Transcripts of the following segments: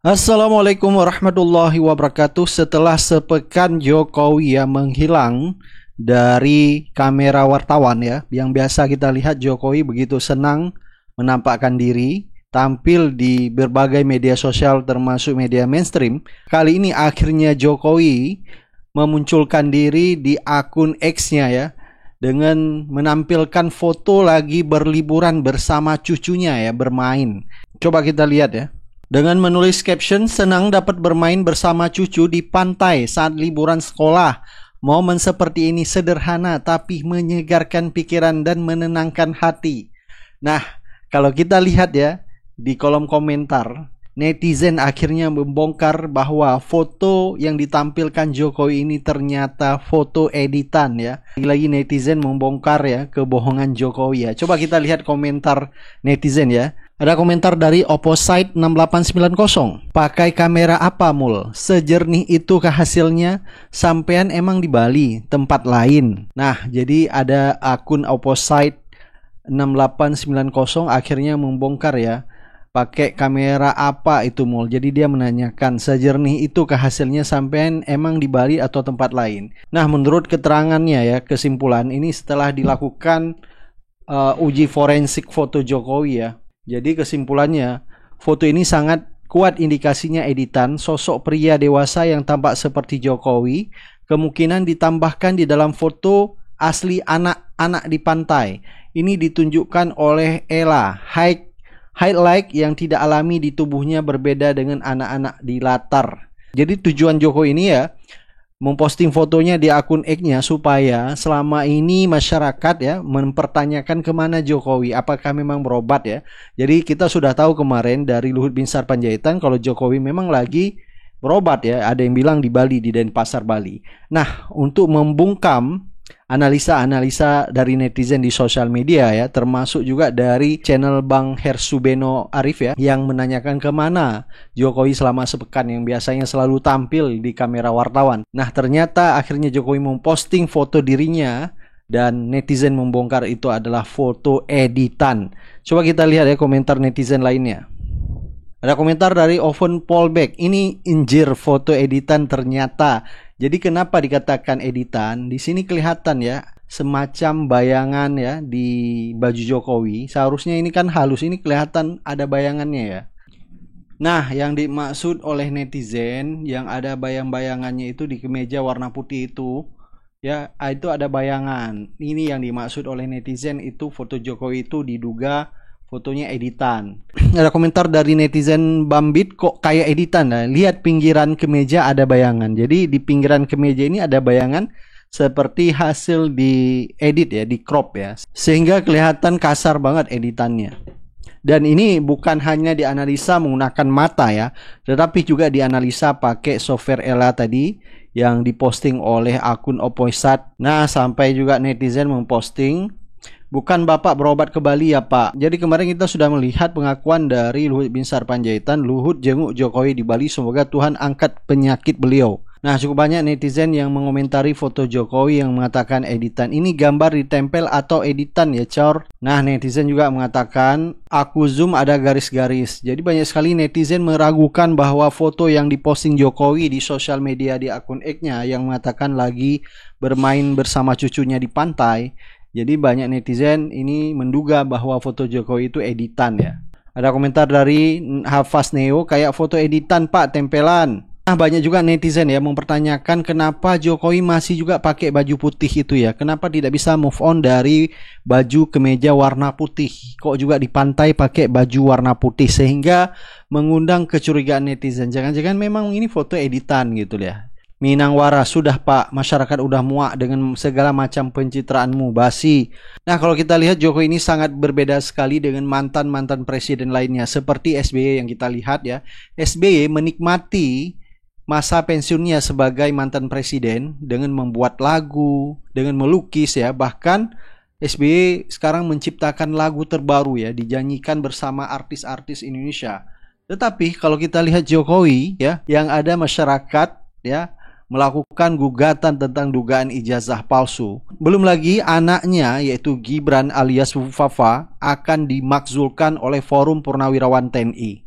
Assalamualaikum warahmatullahi wabarakatuh. Setelah sepekan Jokowi ya menghilang dari kamera wartawan ya, yang biasa kita lihat Jokowi begitu senang menampakkan diri, tampil di berbagai media sosial termasuk media mainstream. Kali ini akhirnya Jokowi memunculkan diri di akun X-nya ya, dengan menampilkan foto lagi berliburan bersama cucunya ya, bermain. Coba kita lihat ya. Dengan menulis caption, senang dapat bermain bersama cucu di pantai saat liburan sekolah. Momen seperti ini sederhana tapi menyegarkan pikiran dan menenangkan hati. Nah, kalau kita lihat ya, di kolom komentar, netizen akhirnya membongkar bahwa foto yang ditampilkan Jokowi ini ternyata foto editan ya. Lagi netizen membongkar ya kebohongan Jokowi ya. Coba kita lihat komentar netizen ya. Ada komentar dari Opposite 6890. Pakai kamera apa mul? Sejernih itu hasilnya? Sampean emang di Bali, tempat lain. Nah, jadi ada akun Opposite 6890 akhirnya membongkar ya. Pakai kamera apa itu mul? Jadi dia menanyakan, sejernih itu hasilnya sampean emang di Bali atau tempat lain? Nah, menurut keterangannya ya, kesimpulan ini setelah dilakukan uji forensik foto Jokowi ya. Jadi kesimpulannya, foto ini sangat kuat indikasinya editan sosok pria dewasa yang tampak seperti Jokowi, kemungkinan ditambahkan di dalam foto asli anak-anak di pantai. Ini ditunjukkan oleh Ella. Highlight yang tidak alami di tubuhnya berbeda dengan anak-anak di latar. Jadi tujuan Jokowi ini ya, memposting fotonya di akun X-nya supaya selama ini masyarakat ya mempertanyakan kemana Jokowi, apakah memang berobat ya. Jadi kita sudah tahu kemarin dari Luhut Binsar Panjaitan kalau Jokowi memang lagi berobat ya. Ada yang bilang di Bali, di Denpasar Bali. Nah, untuk membungkam analisa-analisa dari netizen di sosial media ya, termasuk juga dari channel Bang Hersubeno Arif ya, yang menanyakan kemana Jokowi selama sepekan yang biasanya selalu tampil di kamera wartawan. Nah, ternyata akhirnya Jokowi memposting foto dirinya dan netizen membongkar itu adalah foto editan. Coba kita lihat ya komentar netizen lainnya. Ada komentar dari Oven Polback. Ini injir foto editan ternyata. Jadi kenapa dikatakan editan? Di sini kelihatan ya semacam bayangan ya di baju Jokowi. Seharusnya ini kan halus, ini kelihatan ada bayangannya ya. Nah, yang dimaksud oleh netizen yang ada bayang-bayangannya itu di kemeja warna putih itu ya, itu ada bayangan. Ini yang dimaksud oleh netizen, itu foto Jokowi itu diduga fotonya editan. Ada komentar dari netizen Bambit, kok kayak editan nah? Lihat pinggiran kemeja ada bayangan. Jadi di pinggiran kemeja ini ada bayangan seperti hasil di edit ya, di crop ya. Sehingga kelihatan kasar banget editannya. Dan ini bukan hanya dianalisa menggunakan mata ya, tetapi juga dianalisa pakai software Ella tadi yang diposting oleh akun Opposite. Nah, sampai juga netizen memposting, bukan Bapak berobat ke Bali ya Pak. Jadi kemarin kita sudah melihat pengakuan dari Luhut Binsar Panjaitan, Luhut jenguk Jokowi di Bali, semoga Tuhan angkat penyakit beliau. Nah, cukup banyak netizen yang mengomentari foto Jokowi yang mengatakan editan. Ini gambar ditempel atau editan ya Cor? Nah, netizen juga mengatakan aku zoom ada garis-garis. Jadi banyak sekali netizen meragukan bahwa foto yang diposting Jokowi di sosial media di akun X-nya yang mengatakan lagi bermain bersama cucunya di pantai. Jadi banyak netizen ini menduga bahwa foto Jokowi itu editan ya. Ada komentar dari Hafaz Neo, kayak foto editan Pak, tempelan. Nah, banyak juga netizen ya mempertanyakan kenapa Jokowi masih juga pakai baju putih itu ya. Kenapa tidak bisa move on dari baju kemeja warna putih? Kok juga di pantai pakai baju warna putih, sehingga mengundang kecurigaan netizen. Jangan-jangan memang ini foto editan gitu ya. Minangwara, sudah Pak, masyarakat udah muak dengan segala macam pencitraanmu, basi. Nah, kalau kita lihat Jokowi ini sangat berbeda sekali dengan mantan-mantan presiden lainnya, seperti SBY yang kita lihat ya. SBY menikmati masa pensiunnya sebagai mantan presiden dengan membuat lagu, dengan melukis ya. Bahkan SBY sekarang menciptakan lagu terbaru ya, dinyanyikan bersama artis-artis Indonesia. Tetapi kalau kita lihat Jokowi ya, yang ada masyarakat ya melakukan gugatan tentang dugaan ijazah palsu. Belum lagi anaknya yaitu Gibran alias Fafa akan dimakzulkan oleh Forum Purnawirawan TNI.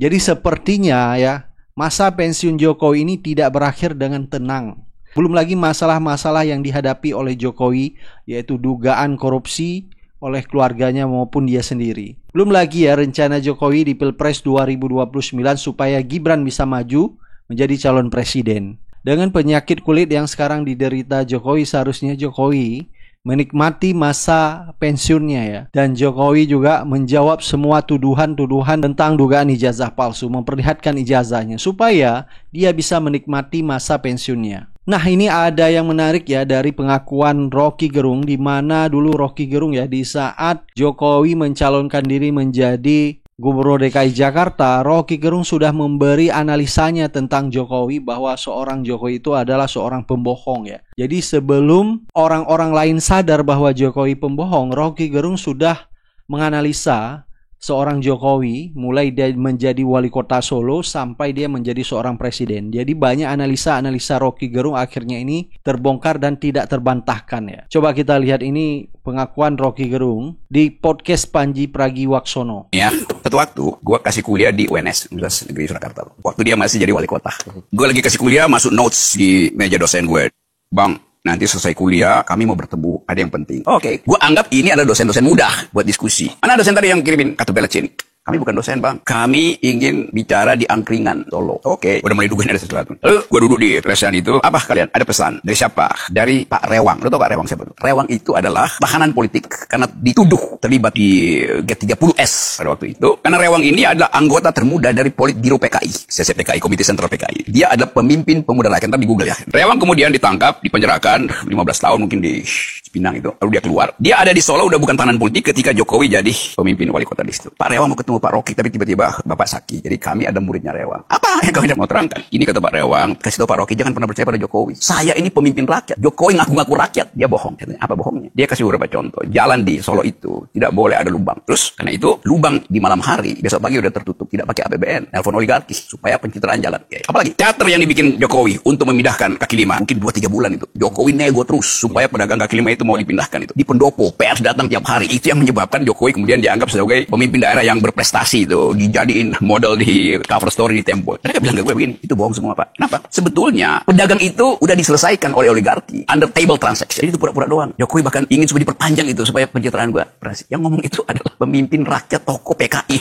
Jadi sepertinya ya, masa pensiun Jokowi ini tidak berakhir dengan tenang. Belum lagi masalah-masalah yang dihadapi oleh Jokowi, yaitu dugaan korupsi oleh keluarganya maupun dia sendiri. Belum lagi ya rencana Jokowi di Pilpres 2029 supaya Gibran bisa maju menjadi calon presiden. Dengan penyakit kulit yang sekarang diderita Jokowi, seharusnya Jokowi menikmati masa pensiunnya ya. Dan Jokowi juga menjawab semua tuduhan-tuduhan tentang dugaan ijazah palsu, memperlihatkan ijazahnya supaya dia bisa menikmati masa pensiunnya. Nah, ini ada yang menarik ya dari pengakuan Rocky Gerung, di mana dulu Rocky Gerung ya di saat Jokowi mencalonkan diri menjadi Gubernur DKI Jakarta, Rocky Gerung sudah memberi analisanya tentang Jokowi bahwa seorang Jokowi itu adalah seorang pembohong ya. Jadi sebelum orang-orang lain sadar bahwa Jokowi pembohong, Rocky Gerung sudah menganalisa seorang Jokowi mulai dia menjadi wali kota Solo sampai dia menjadi seorang presiden. Jadi banyak analisa-analisa Rocky Gerung akhirnya ini terbongkar dan tidak terbantahkan ya. Coba kita lihat ini pengakuan Rocky Gerung di podcast Panji Pragiwaksono. Ya, satu waktu gue kasih kuliah di UNS, Universitas Negeri Surakarta. Waktu dia masih jadi wali kota. Gue lagi kasih kuliah, masuk notes di meja dosen gue. Bang, nanti selesai kuliah, kami mau bertemu, ada yang penting. Oke, gue anggap ini adalah dosen-dosen muda buat diskusi. Mana dosen tadi yang kirimin kartu belecin? Kami bukan dosen, Bang. Kami ingin bicara di angkringan Solo. Oke, udah mulai dugain ada sesuatu. Lalu gue duduk di pesan itu. Apa kalian? Ada pesan. Dari siapa? Dari Pak Rewang. Lo tau Pak Rewang siapa? Rewang itu adalah tahanan politik karena dituduh terlibat di G30S pada waktu itu. Karena Rewang ini adalah anggota termuda dari Politbiro PKI, CCPKI, Komite Sentral PKI. Dia adalah pemimpin pemuda rakyat. Ntar di Google ya. Rewang kemudian ditangkap, dipenjarakan 15 tahun mungkin di Pinang itu. Lalu dia keluar. Dia ada di Solo, udah bukan tahanan politik ketika Jokowi jadi pemimpin wali kota di situ. Pak Rewang mau ketemu Pak Rocky, tapi tiba-tiba Bapak Saki. Jadi kami ada muridnya Rewang. Apa yang kami mau terangkan? Ini kata Pak Rewang, kasih tahu Pak Rocky, jangan pernah percaya pada Jokowi. Saya ini pemimpin rakyat. Jokowi ngaku-ngaku rakyat. Dia bohong. Apa bohongnya? Dia kasih beberapa contoh. Jalan di Solo itu tidak boleh ada lubang. Terus karena itu lubang di malam hari, besok pagi udah tertutup. Tidak pakai APBN. Nelfon oligarki supaya pencitraan jalan. Apalagi teater yang dibikin Jokowi untuk memindahkan kaki lima. Mungkin 2-3 bulan itu. Jokowi nego terus supaya pedagang kaki lima itu mau dipindahkan itu. Di pendopo, pers datang tiap hari. Itu yang menyebabkan Jokowi kemudian dianggap sebagai pemimpin daerah yang berprestasi itu. Dijadiin model di cover story di Tempo. Mereka bilang ke gue begini, itu bohong semua Pak. Kenapa? Sebetulnya pedagang itu udah diselesaikan oleh oligarki. Under table transaction. Jadi itu pura-pura doang. Jokowi bahkan ingin supaya diperpanjang itu supaya pencitraan gue berhasil. Yang ngomong itu adalah pemimpin rakyat toko PKI.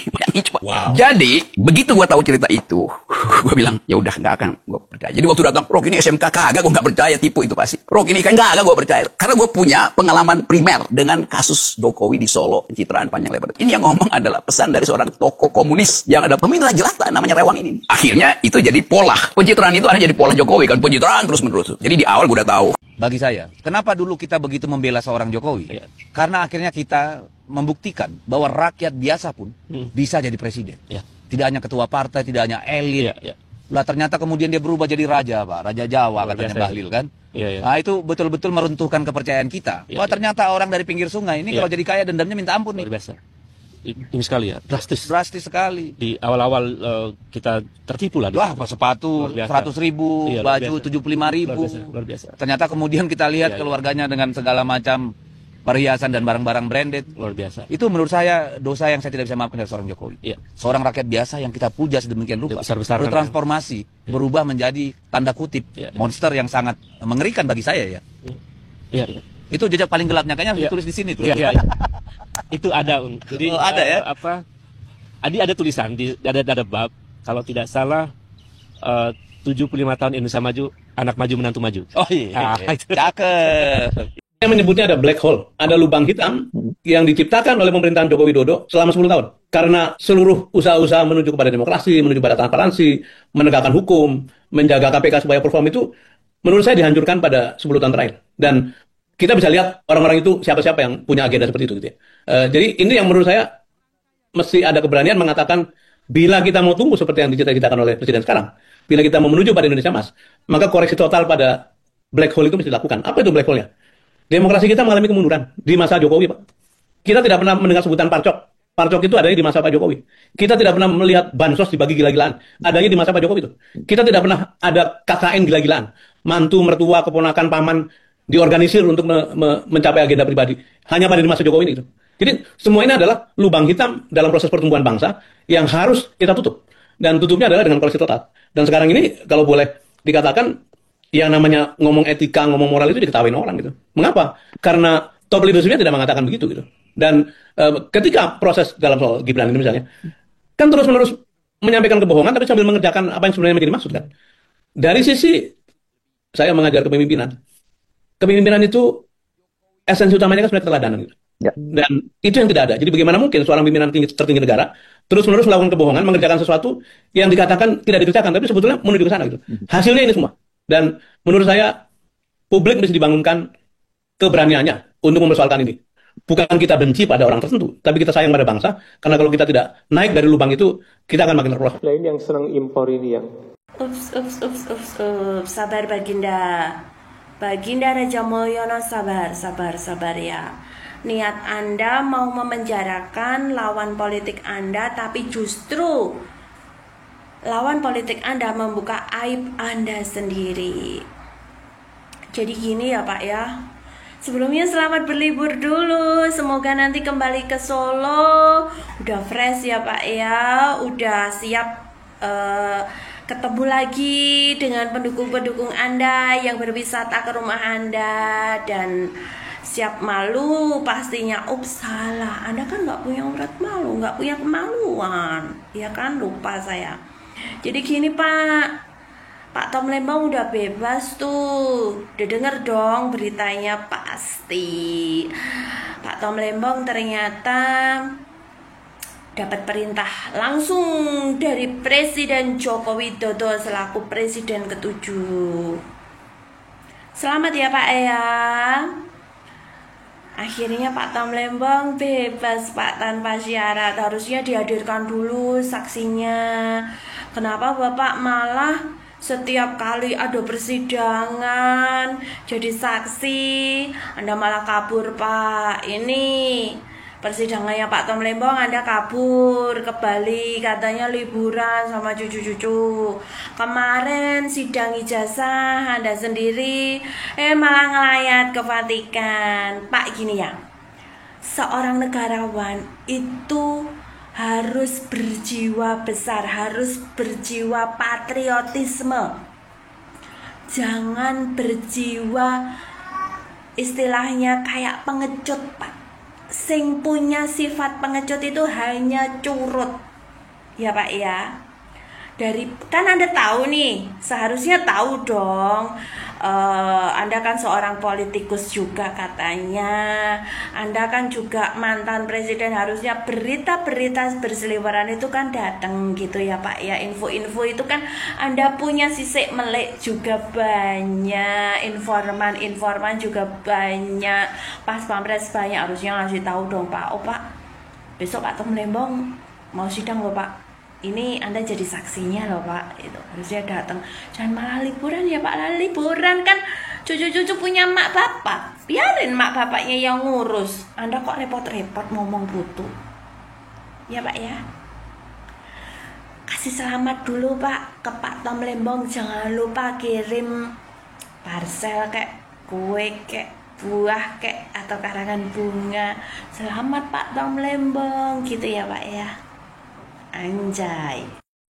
Wow. Jadi begitu gue tahu cerita itu, gue bilang ya udah nggak akan gue percaya. Jadi waktu datang, Rocky ini SMK kagak, gue nggak percaya, tipu itu pasti. Rocky ini kan nggak gue percaya. Karena gue punya pengalaman primer dengan kasus Jokowi di Solo, pencitraan panjang lebar. Ini yang ngomong adalah pesan dari seorang tokoh komunis yang ada pemimpin jelata namanya Rewang ini. Akhirnya itu jadi pola. Pencitraan itu ada jadi pola Jokowi kan, pencitraan terus-menerus. Jadi di awal gue udah tahu. Bagi saya, kenapa dulu kita begitu membela seorang Jokowi? Ya. Karena akhirnya kita membuktikan bahwa rakyat biasa pun bisa jadi presiden. Ya. Tidak hanya ketua partai, tidak hanya elit. Ya. Lah ternyata kemudian dia berubah jadi raja, Pak. Raja Jawa katanya Bahlil kan. Ya. Nah itu betul-betul meruntuhkan kepercayaan kita. Bahwa ternyata orang dari pinggir sungai ini kalau jadi kaya dendamnya minta ampun nih. Luar biasa. Ini sekali ya, drastis sekali. Di awal-awal kita tertipu lah. Wah, sepatu 100.000, baju 75.000. Luar biasa. Ternyata kemudian kita lihat keluarganya dengan segala macam perhiasan dan barang-barang branded. Luar biasa. Itu menurut saya dosa yang saya tidak bisa maafkan dari seorang Jokowi. Iya. Seorang rakyat biasa yang kita puja sedemikian rupa. Bertransformasi, berubah menjadi tanda kutip monster yang sangat mengerikan bagi saya ya. Iya. Itu jejak paling gelapnya kayaknya ditulis di sini tuh. Iya. Itu ada. Jadi ada ya. Ada tulisan ada bab kalau tidak salah 75 tahun Indonesia maju, anak maju menantu maju. Oh iya. Cakep. Saya menyebutnya ada black hole, ada lubang hitam yang diciptakan oleh pemerintahan Joko Widodo selama 10 tahun. Karena seluruh usaha-usaha menuju kepada demokrasi, menuju pada transparansi, menegakkan hukum, menjaga KPK supaya perform itu, menurut saya dihancurkan pada 10 tahun terakhir. Dan kita bisa lihat orang-orang itu siapa-siapa yang punya agenda seperti itu. Gitu ya. Jadi ini yang menurut saya mesti ada keberanian mengatakan bila kita mau tumbuh seperti yang dicita-citakan oleh Presiden sekarang, bila kita mau menuju pada Indonesia Emas, maka koreksi total pada black hole itu mesti dilakukan. Apa itu black hole-nya? Demokrasi kita mengalami kemunduran di masa Jokowi, Pak. Kita tidak pernah mendengar sebutan parcok. Parcok itu adanya di masa Pak Jokowi. Kita tidak pernah melihat bansos dibagi gila-gilaan. Adanya di masa Pak Jokowi itu. Kita tidak pernah ada KKN gila-gilaan. Mantu, mertua, keponakan, paman diorganisir untuk mencapai agenda pribadi. Hanya pada di masa Jokowi ini. Gitu. Jadi semua ini adalah lubang hitam dalam proses pertumbuhan bangsa yang harus kita tutup. dan tutupnya adalah dengan koleksi total. Dan sekarang ini kalau boleh dikatakan yang namanya ngomong etika, ngomong moral itu diketawain orang gitu. Mengapa? Karena top leadership-nya tidak mengatakan begitu gitu. Dan ketika proses dalam soal Gibran ini misalnya, kan terus-menerus menyampaikan kebohongan tapi sambil mengerjakan apa yang sebenarnya menjadi maksud kan. Dari sisi saya mengajar kepemimpinan. Kepemimpinan itu esensi utamanya kan sebenarnya keteladanan gitu. Ya. Dan itu yang tidak ada. Jadi bagaimana mungkin seorang pimpinan tertinggi negara terus-menerus melakukan kebohongan, mengerjakan sesuatu yang dikatakan tidak dikerjakan, tapi sebetulnya menuju ke sana gitu. Hasilnya ini semua. Dan menurut saya publik mesti dibangunkan keberaniannya untuk mempersoalkan ini. Bukan kita benci pada orang tertentu, tapi kita sayang pada bangsa. Karena kalau kita tidak naik dari lubang itu, kita akan makin terperosok. Nah, ini yang senang impor ini yang. Ups, sabar Baginda. Baginda Raja Mulyono, sabar ya. Niat Anda mau memenjarakan lawan politik Anda, tapi justru lawan politik Anda membuka aib Anda sendiri. Jadi gini ya Pak ya. Sebelumnya selamat berlibur dulu. Semoga nanti kembali ke Solo udah fresh ya Pak ya. Udah siap ketemu lagi dengan pendukung-pendukung Anda yang berwisata ke rumah Anda. Dan siap malu pastinya. Ups, salah, Anda kan nggak punya urat malu, nggak punya kemaluan. Ya kan, lupa saya. Jadi gini Pak Tom Lembong udah bebas tuh. Udah denger dong beritanya pasti. Pak Tom Lembong ternyata dapat perintah langsung dari Presiden Joko Widodo selaku Presiden ke-7. Selamat ya Pak ya. Akhirnya Pak Tom Lembong bebas Pak tanpa syarat. Harusnya dihadirkan dulu saksinya. Kenapa Bapak malah setiap kali ada persidangan jadi saksi Anda malah kabur Pak? Ini persidangannya Pak Tom Lembong Anda kabur ke Bali, katanya liburan sama cucu-cucu. Kemarin sidang ijazah Anda sendiri malah ngelayat ke Vatikan. Pak gini ya, seorang negarawan itu harus berjiwa besar, harus berjiwa patriotisme. Jangan berjiwa istilahnya kayak pengecut Pak. Sing punya sifat pengecut itu hanya curut. Ya Pak ya. Kan Anda tahu nih, seharusnya tahu dong. Anda kan seorang politikus juga katanya. Anda kan juga mantan presiden, harusnya berita-berita berseliweran itu kan datang gitu ya Pak ya. Info-info itu kan Anda punya sisik melek juga banyak, informan juga banyak, pas pampres banyak, harusnya ngasih tahu dong Pak. Oh Pak, besok Pak Tom Lembong mau sidang loh Pak. Ini Anda jadi saksinya loh Pak. Itu harusnya datang. Jangan malah liburan ya Pak. Liburan kan cucu-cucu punya mak bapak. Biarin mak bapaknya yang ngurus. Anda kok repot-repot ngomong butuh. Ya Pak ya. Kasih selamat dulu Pak ke Pak Tom Lembong. Jangan lupa kirim parcel kayak kue kayak buah kayak atau karangan bunga. Selamat Pak Tom Lembong gitu ya Pak ya. Anjay.